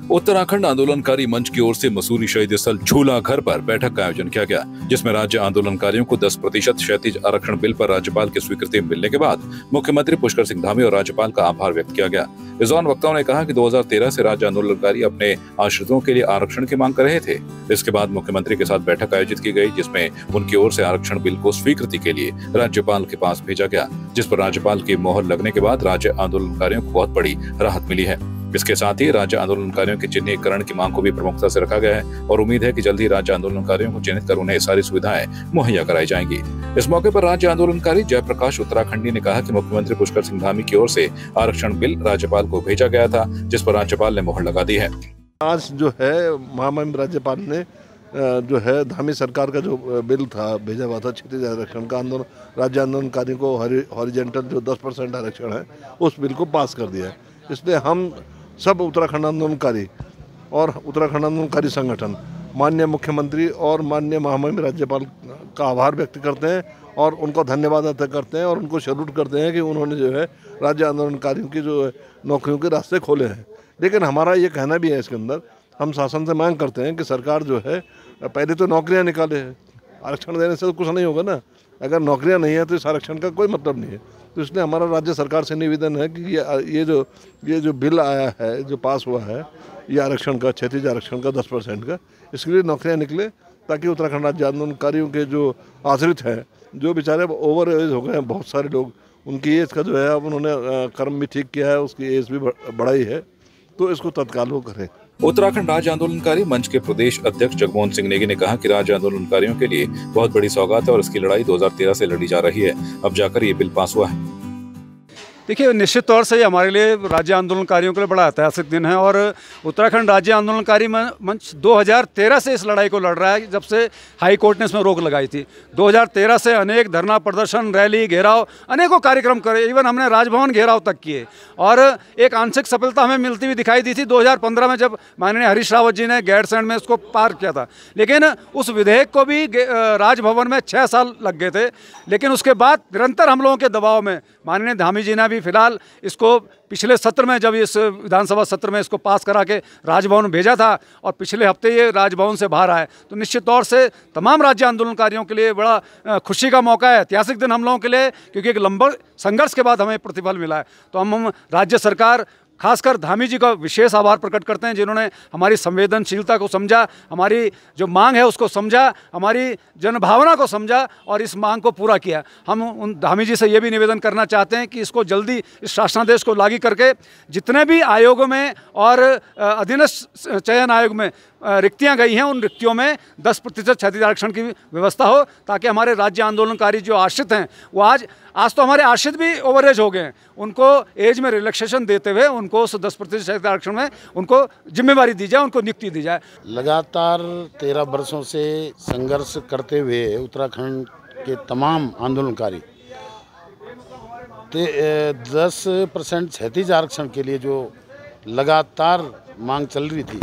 उत्तराखंड आंदोलनकारी मंच की ओर से मसूरी शहीद स्थल झूला घर पर बैठक का आयोजन किया गया, जिसमें राज्य आंदोलनकारियों को 10% क्षैतिज आरक्षण बिल पर राज्यपाल की स्वीकृति मिलने के बाद मुख्यमंत्री पुष्कर सिंह धामी और राज्यपाल का आभार व्यक्त किया गया। इस दौरान वक्ताओं ने कहा कि 2013 से राज्य आंदोलनकारी अपने आश्रितों के लिए आरक्षण की मांग कर रहे थे। इसके बाद मुख्यमंत्री के साथ बैठक आयोजित की गई, जिसमें उनकी ओर से आरक्षण बिल को स्वीकृति के लिए राज्यपाल के पास भेजा गया, जिस पर राज्यपाल की मोहर लगने के बाद राज्य आंदोलनकारियों को बहुत बड़ी राहत मिली है। इसके साथ ही राज्य आंदोलनकारियों के चिन्हीकरण की मांग को भी प्रमुखता से रखा गया है और उम्मीद है कि जल्द ही राज्य आंदोलनकारियों को चिन्हित कर उन्हें सारी सुविधाएं मुहैया कराई जाएंगी। इस मौके पर राज्य आंदोलनकारी जयप्रकाश उत्तराखंडी ने कहा कि मुख्यमंत्री पुष्कर सिंह धामी की ओर से आरक्षण बिल राज्यपाल को भेजा गया था, जिस पर राज्यपाल ने मोहर लगा दी है। आज जो है महामहिम राज्यपाल ने जो है धामी सरकार का जो बिल था भेजा हुआ था क्षैतिज आरक्षण का, राज्य आंदोलनकारियों को हॉरिजेंटल जो 10% आरक्षण है उस बिल को पास कर दिया है। इसलिए हम सब उत्तराखंड आंदोलनकारी और उत्तराखंड आंदोलनकारी संगठन माननीय मुख्यमंत्री और माननीय महामहिम राज्यपाल का आभार व्यक्त करते हैं और उनको धन्यवाद अदा करते हैं और उनको सैल्यूट करते हैं कि उन्होंने जो है राज्य आंदोलनकारियों की जो नौकरियों के रास्ते खोले हैं। लेकिन हमारा ये कहना भी है, इसके अंदर हम शासन से मांग करते हैं कि सरकार जो है पहले तो नौकरियां निकाले, आरक्षण देने से तो कुछ नहीं होगा ना। अगर नौकरियां नहीं है तो इस आरक्षण का कोई मतलब नहीं है। तो इसलिए हमारा राज्य सरकार से निवेदन है कि ये जो बिल आया है, जो पास हुआ है, ये आरक्षण का क्षैतिज आरक्षण का 10% का, इसके लिए नौकरियां निकले ताकि उत्तराखंड राज्य आंदोलनकारियों के जो आश्रित हैं, जो बेचारे ओवर एज हो गए हैं बहुत सारे लोग, उनकी एज का जो है अब उन्होंने कर्म भी ठीक किया है, उसकी एज भी बढ़ाई है, तो इसको तत्काल वो करें। उत्तराखंड राज्य आंदोलनकारी मंच के प्रदेश अध्यक्ष जगमोहन सिंह नेगी ने कहा कि राज्य आंदोलनकारियों के लिए बहुत बड़ी सौगात है और इसकी लड़ाई 2013 से लड़ी जा रही है। अब जाकर ये बिल पास हुआ है। देखिए, निश्चित तौर से हमारे लिए राज्य आंदोलनकारियों के लिए बड़ा ऐतिहासिक दिन है और उत्तराखंड राज्य आंदोलनकारी मंच 2013 से इस लड़ाई को लड़ रहा है, जब से हाई कोर्ट ने इसमें रोक लगाई थी। 2013 से अनेक धरना प्रदर्शन, रैली, घेराव, अनेकों कार्यक्रम करे, इवन हमने राजभवन घेराव तक किए और एक आंशिक सफलता हमें मिलती हुई दिखाई दी थी 2015 में, जब माननीय हरीश रावत जी ने गैरसैंण में इसको पार किया था। लेकिन उस विधेयक को भी राजभवन में 6 साल लग गए थे। लेकिन उसके बाद निरंतर हम लोगों के दबाव में माननीय धामी जी ने भी फिलहाल इसको पिछले सत्र में, जब इस विधानसभा सत्र में इसको पास करा के राजभवन भेजा था और पिछले हफ्ते ये राजभवन से बाहर आए, तो निश्चित तौर से तमाम राज्य आंदोलनकारियों के लिए बड़ा खुशी का मौका है, ऐतिहासिक दिन हम लोगों के लिए, क्योंकि एक लंबे संघर्ष के बाद हमें प्रतिफल मिला है। तो हम राज्य सरकार, खासकर धामी जी का विशेष आभार प्रकट करते हैं, जिन्होंने हमारी संवेदनशीलता को समझा, हमारी जो मांग है उसको समझा, हमारी जनभावना को समझा और इस मांग को पूरा किया। हम उन धामी जी से ये भी निवेदन करना चाहते हैं कि इसको जल्दी, इस शासनादेश को लागू करके जितने भी आयोगों में और अधीनस्थ चयन आयोग में रिक्तियां गई हैं, उन रिक्तियों में 10% क्षैतिज आरक्षण की व्यवस्था हो, ताकि हमारे राज्य आंदोलनकारी जो आश्रित हैं वो आज तो हमारे आश्रित भी ओवर एज हो गए हैं, उनको एज में रिलैक्सेशन देते हुए उनको उस 10% क्षैतिज आरक्षण में उनको जिम्मेवारी दी जाए, उनको नियुक्ति दी जाए। लगातार 13 वर्षों से संघर्ष करते हुए उत्तराखंड के तमाम आंदोलनकारी 10% क्षैतिज आरक्षण के लिए जो लगातार मांग चल रही थी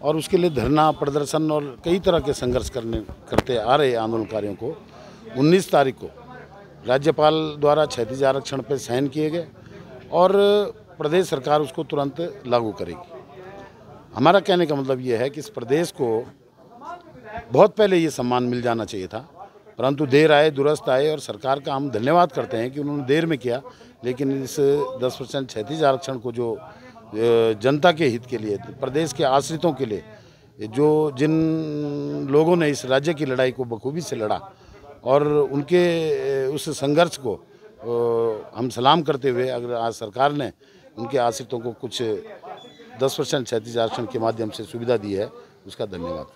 और उसके लिए धरना प्रदर्शन और कई तरह के संघर्ष करते आ रहे आंदोलनकारियों को 19 तारीख को राज्यपाल द्वारा क्षैतिज आरक्षण पर साइन किए गए और प्रदेश सरकार उसको तुरंत लागू करेगी। हमारा कहने का मतलब ये है कि इस प्रदेश को बहुत पहले ये सम्मान मिल जाना चाहिए था, परंतु देर आए दुरुस्त आए और सरकार का हम धन्यवाद करते हैं कि उन्होंने देर में किया। लेकिन इस 10% क्षैतिज आरक्षण को जो जनता के हित के लिए, प्रदेश के आश्रितों के लिए, जिन लोगों ने इस राज्य की लड़ाई को बखूबी से लड़ा और उनके उस संघर्ष को हम सलाम करते हुए अगर आज सरकार ने उनके आश्रितों को कुछ 10% क्षैतिज आरक्षण के माध्यम से सुविधा दी है, उसका धन्यवाद।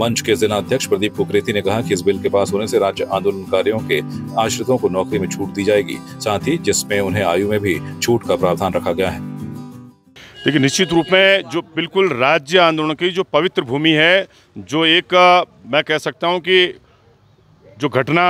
मंच के जिला अध्यक्ष प्रदीप कुकरेती ने कहा कि इस बिल के पास होने से राज्य आंदोलनकारियों के आश्रितों को नौकरी में छूट दी जाएगी, साथ ही जिसमें उन्हें आयु में भी छूट का प्रावधान रखा गया है। देखिए, निश्चित रूप में जो बिल्कुल राज्य आंदोलन की जो पवित्र भूमि है, जो एक मैं कह सकता हूं कि जो घटना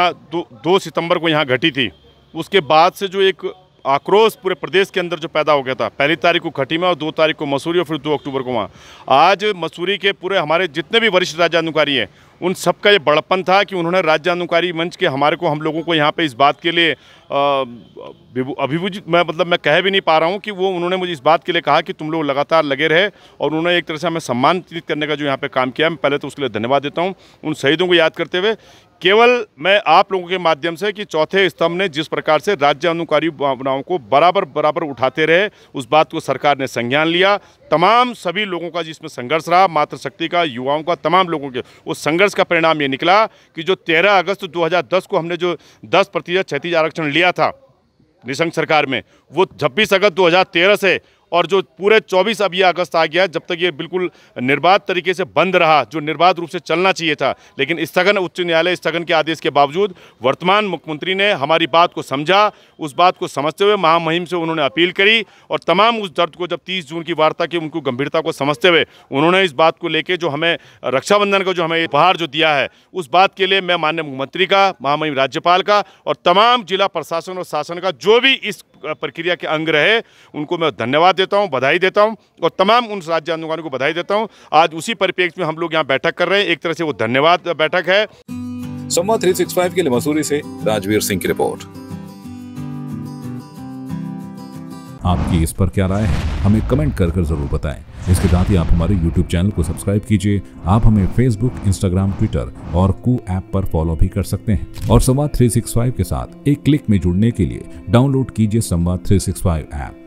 2 सितंबर को यहाँ घटी थी, उसके बाद से जो एक आक्रोश पूरे प्रदेश के अंदर जो पैदा हो गया था, 1 तारीख को खटी में और 2 तारीख को मसूरी और फिर 2 अक्टूबर को वहाँ। आज मसूरी के पूरे हमारे जितने भी वरिष्ठ राज्य आंदोलनकारी हैं, उन सबका ये बड़प्पन था कि उन्होंने राज्य आंदोलनकारी मंच के हम लोगों को यहाँ पे इस बात के लिए अभिभूत मैं कह भी नहीं पा रहा हूँ कि वो उन्होंने मुझे इस बात के लिए कहा कि तुम लोग लगातार लगे रहे और उन्होंने एक तरह से हमें सम्मानित करने का जो यहाँ पे काम किया, मैं पहले तो उसके लिए धन्यवाद देता हूँ। उन शहीदों को याद करते हुए केवल मैं आप लोगों के माध्यम से कि चौथे स्तंभ ने जिस प्रकार से राज्य आंदोलनकारी भावनाओं को बराबर उठाते रहे, उस बात को सरकार ने संज्ञान लिया। तमाम सभी लोगों का जिसमें संघर्ष रहा, मातृशक्ति का, युवाओं का, तमाम लोगों के उस संघर्ष का परिणाम ये निकला कि जो 13 अगस्त 2010 को हमने जो 10% क्षैतिज आरक्षण लिया था निशंक सरकार में, वो 26 अगस्त 2013 से और जो पूरे 24 अब ये अगस्त आ गया, जब तक ये बिल्कुल निर्बाध तरीके से बंद रहा, जो निर्बाध रूप से चलना चाहिए था, लेकिन स्थगन उच्च न्यायालय स्थगन के आदेश के बावजूद वर्तमान मुख्यमंत्री ने हमारी बात को समझा। उस बात को समझते हुए महामहिम से उन्होंने अपील करी और तमाम उस दर्द को जब 30 जून की वार्ता की उनको गंभीरता को समझते हुए उन्होंने इस बात को लेके जो हमें रक्षाबंधन का जो हमें उपहार जो दिया है, उस बात के लिए मैं माननीय मुख्यमंत्री का, महामहिम राज्यपाल का और तमाम जिला प्रशासन और शासन का जो भी इस प्रक्रिया के अंग रहे, उनको मैं धन्यवाद देता हूं, बधाई देता हूं और तमाम उन राज्य आंदोलनकारियों को बधाई देता हूं। आज उसी परिप्रेक्ष्य में हम लोग यहां बैठक कर रहे हैं, एक तरह से वो धन्यवाद बैठक है। संवाद 365 के लिए मसूरी से राजवीर सिंह की रिपोर्ट। आपकी इस पर क्या राय है, हमें कमेंट कर जरूर बताएं। इसके साथ ही आप हमारे YouTube चैनल को सब्सक्राइब कीजिए। आप हमें Facebook, Instagram, Twitter और कू ऐप पर फॉलो भी कर सकते हैं और संवाद 365 के साथ एक क्लिक में जुड़ने के लिए डाउनलोड कीजिए संवाद 365 ऐप।